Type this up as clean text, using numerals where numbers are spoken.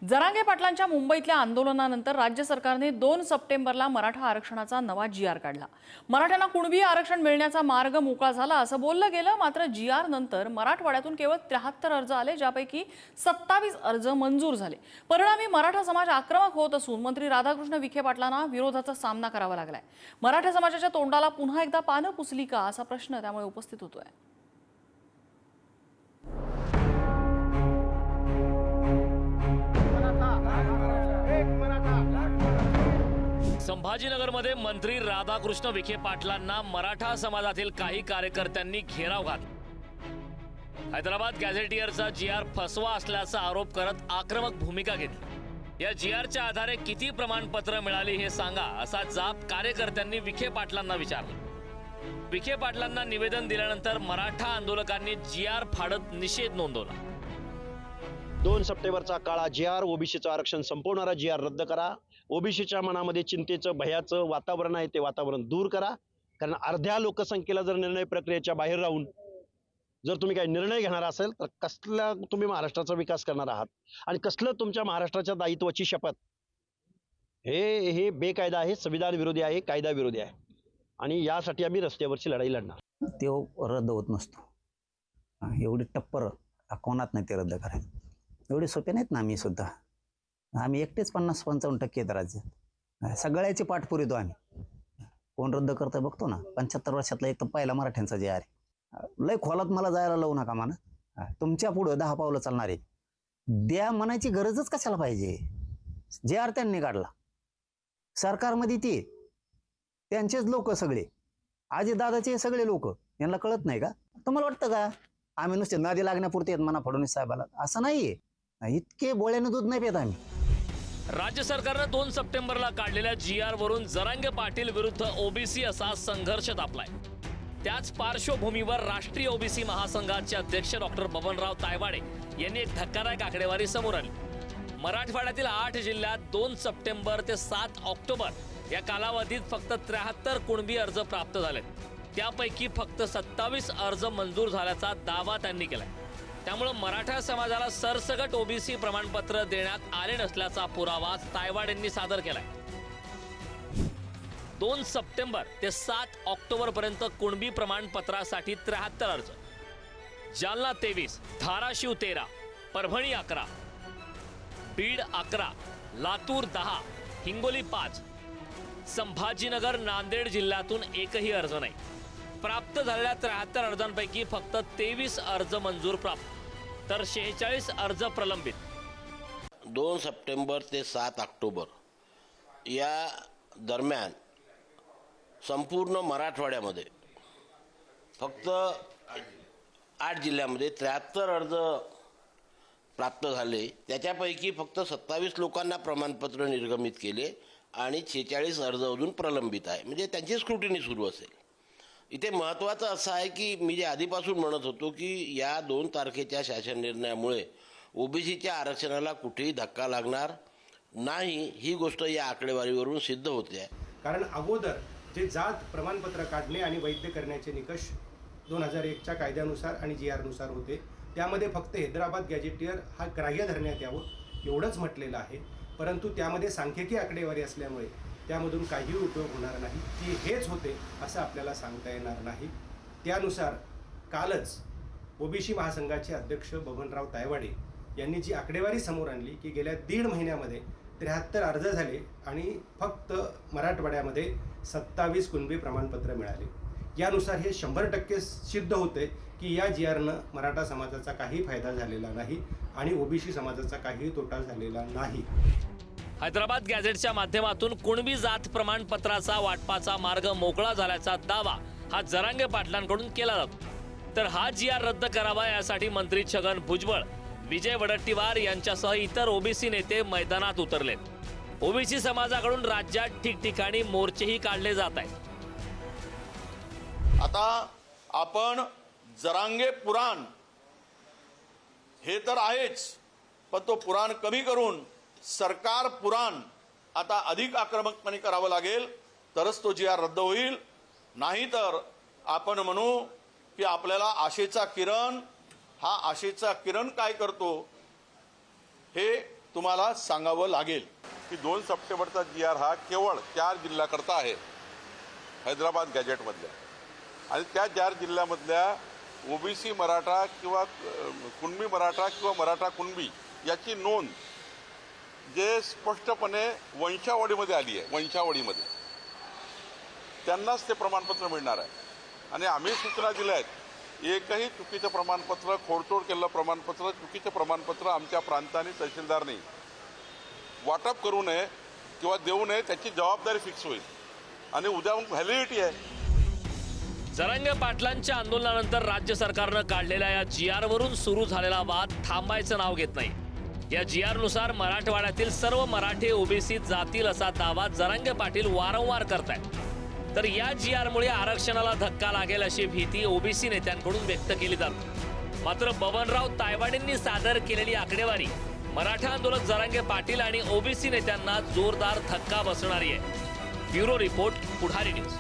जरांगे पाटलांच्या मुंबईतल्या आंदोलनानंतर राज्य सरकारने 2 सप्टेंबरला मराठा आरक्षणाचा नवा जी.आर. काढला। मराठ्यांना कुणबी आरक्षण मिळण्याचा मार्ग मोकळा झाला असं बोललं गेलं, मात्र जी.आर. नंतर मराठवाड्यातून केवळ 73 अर्ज आले, ज्यापैकी 27 अर्ज मंजूर झाले। परिणामी मराठा समाज आक्रमक होत असून मंत्री राधाकृष्ण विखे पाटलांना विरोधाचा सामना करावा लागलाय। मराठा समाजाच्या तोंडाला पुन्हा एकदा पानं पुसली का असा प्रश्न त्यामुळे उपस्थित होतोय। संभाजीनगरमध्ये मंत्री राधाकृष्ण विखे पाटलांना मराठा समाजातील काही कार्यकर्त्यांनी घेराव घातला। हैदराबाद गॅझेटियरचा जी.आर. फसवा असल्याचा आरोप करत आक्रमक भूमिका घेतली। या जी.आर.च्या आधारे किती प्रमाणपत्र मिळाली हे सांगा असा जाब कार्यकर्त्यांनी विखे पाटलांना विचारला। विखे पाटलांना निवेदन दिल्यानंतर मराठा आंदोलकांनी जी.आर. फाडत निषेध नोंदवला। 2 सप्टेंबरचा काळा जी.आर. ओबीसीचं आरक्षण संपवणारा जी.आर. रद्द करा। ओबीसीच्या मनामध्ये चिंतेचं भयाचं वातावरण आहे ते वातावरण दूर करा। कारण अर्ध्या लोकसंख्येला जर निर्णय प्रक्रियेच्या बाहेर राहून जर तुम्ही काही निर्णय घेणार असेल तर कसला तुम्ही महाराष्ट्राचा विकास करणार आहात आणि कसलं तुमच्या महाराष्ट्राच्या दायित्वाची शपथ। हे बेकायदा आहे, संविधान विरोधी आहे, कायदा विरोधी आहे आणि यासाठी आम्ही रस्त्यावरची लढाई लढणार। ते रद्द होत नसतो। एवढी टप्पर कोणात नाही ते रद्द करायचं, एवढे सोपे नाहीत ना। आम्ही एकटेच 50-55% आहेत राज्यात, सगळ्याची पाठ पुरवतो आम्ही। कोण रद्द करतोय बघतो ना। 75 वर्षातला एक तर पहिला मराठ्यांचा जे आहे लय खोलात मला जायला लावू नका म्हणा। तुमच्या पुढं 10 पावलं चालणार आहे द्या म्हणायची गरजच कशाला पाहिजे। जे आर त्यांनी काढला सरकारमध्ये, ते त्यांचेच लोक सगळे, आजी दादाचे सगळे लोक, यांना कळत नाही का? तुम्हाला वाटतं का आम्ही नुसते नादी लागण्यापुरते म्हणा फडणवीस साहेबाला? असं नाहीये, इतके बोळ्यानं दूध नाही पेत आम्ही। राज्य सरकारनं 2 सप्टेंबरला काढलेल्या जी.आर. वरून जरांगे पाटील विरुद्ध ओबीसी असा संघर्ष तापलाय। त्याच पार्श्वभूमीवर राष्ट्रीय ओबीसी महासंघाचे अध्यक्ष डॉक्टर बबनराव तायवाडे यांनी एक धक्कादायक आकडेवारी समोर आली। मराठवाड्यातील 8 जिल्ह्यात 2 सप्टेंबर ते 7 ऑक्टोबर या कालावधीत फक्त 73 कुणबी अर्ज प्राप्त झालेत। त्यापैकी फक्त 27 अर्ज मंजूर झाल्याचा दावा त्यांनी केलाय। त्यामुळे मराठा समाजाला सरसकट ओबीसी प्रमाणपत्र देण्यात आले नसल्याचा पुरावा तायवाडेंनी सादर केलाय। 2 सप्टेंबर ते 7 ऑक्टोबर पर्यंत कुणबी प्रमाणपत्रासाठी 73 अर्ज, जालना 23, धाराशिव 13, परभणी 11, बीड 11, लातूर 10, हिंगोली 5, संभाजीनगर नांदेड जिल्ह्यातून एकही अर्ज नाही। प्राप्त झालेल्या 73 अर्जांपैकी फक्त 23 अर्ज मंजूर प्राप्त, तर 46 अर्ज प्रलंबित। 2 सप्टेंबर ते 7 ऑक्टोबर या दरम्यान संपूर्ण मराठवाड्यामध्ये फक्त 8 जिल्ह्यामध्ये 73 अर्ज प्राप्त झाले। त्याच्यापैकी फक्त 27 लोकांना प्रमाणपत्र निर्गमित केले आणि 46 अर्ज अजून प्रलंबित आहे, म्हणजे त्यांची स्क्रुटिनी सुरू असेल। इथे महत्त्वाचं असं आहे की मी जे आधीपासून म्हणत होतो की या 2 तारखेच्या शासन निर्णयामुळे ओबीसीच्या आरक्षणाला कुठेही धक्का लागणार नाही, ही गोष्ट या आकडेवारीवरून सिद्ध होते आहे। कारण अगोदर जे जात प्रमाणपत्र काढणे आणि वैध करण्याचे निकष 2001च्या कायद्यानुसार आणि जी.आर.नुसार होते, त्यामध्ये फक्त हैदराबाद गॅझेटियर हा ग्राह्य धरण्यात यावं एवढंच म्हटलेलं आहे। परंतु त्यामध्ये सांख्यिकी आकडेवारी असल्यामुळे त्यामधून काही उपयोग होणार नाही की हेच होते असं आपल्याला सांगता येणार नाही। त्यानुसार कालच ओबीसी महासंघाचे अध्यक्ष बबनराव तायवाडे यांनी जी आकडेवारी समोर आणली की गेल्या 1.5 महिन्यामध्ये 73 अर्ज झाले आणि फक्त मराठवाड्यामध्ये 27 कुणबी प्रमाणपत्र मिळाले। यानुसार हे 100% सिद्ध होते की या जी.आरनं मराठा समाजाचा काही फायदा झालेला नाही आणि ओबीसी समाजाचा काही तोटा झालेला नाही। हैदराबाद गॅझेटच्या माध्यमातून कुणबी जात प्रमाणपत्राचा वाटपाचा मार्ग मोकळा झाल्याचा दावा हा जरांगे पाटलांकडून केला जातो। तर हा जी.आर. रद्द करावा यासाठी मंत्री छगन भुजबळ, विजय वडट्टीवार यांच्यासह इतर ओबीसी नेते मैदानात उतरलेत। ओबीसी समाजाकडून राज्यात ठिकठिकाणी मोर्चेही काढले जात आहेत। आता आपण जरांगे पुराण हे तर आहेच, पण तो पुराण कमी करून सरकार पुराण आता अधिक आक्रमकपणे करावं लागेल, तरच तो जी.आर. रद्द होईल। नाहीतर आपण म्हणू की आपल्याला आशेचा किरण, हा आशेचा किरण काय करतो हे तुम्हाला सांगावं लागेल की 2 सप्टेंबरचा GR हा केवळ 4 जिल्ह्याकरता आहे, हैदराबाद गॅजेटमधल्या, आणि त्या 4 जिल्ह्यामधल्या OBC मराठा किंवा कुणबी मराठा किंवा मराठा कुणबी याची नोंद जे स्पष्टपणे वंशावळीमध्ये आली आहे, वंशावळीमध्ये त्यांनाच ते प्रमाणपत्र मिळणार आहे. आणि आम्ही सूचना दिल्या आहेत, एकही चुकीचं प्रमाणपत्र, खोडतोड केलेलं प्रमाणपत्र, चुकीचं प्रमाणपत्र आमच्या प्रांताने तहसीलदारने वाटप करू नये किंवा देऊ नये, त्याची जबाबदारी फिक्स होईल आणि उद्या मग व्हॅलिडिटी आहे. जरांगे पाटलांच्या आंदोलनानंतर राज्य सरकारनं काढलेल्या या GR वरून सुरू झालेला वाद थांबायचं नाव घेत नाही. या GR नुसार मराठवाड्यातील सर्व मराठी OBC जातील असा दावा जरांगे पाटील वारंवार करतायत. तर या GR मुळे आरक्षणाला धक्का लागेल अशी भीती OBC नेत्यांकडून व्यक्त केली जाते. मात्र बबनराव तायवाडेंनी सादर केलेली आकडेवारी मराठा आंदोलक जरांगे पाटील आणि OBC नेत्यांना जोरदार धक्का बसणारी आहे. ब्युरो रिपोर्ट, पुढारी न्यूज.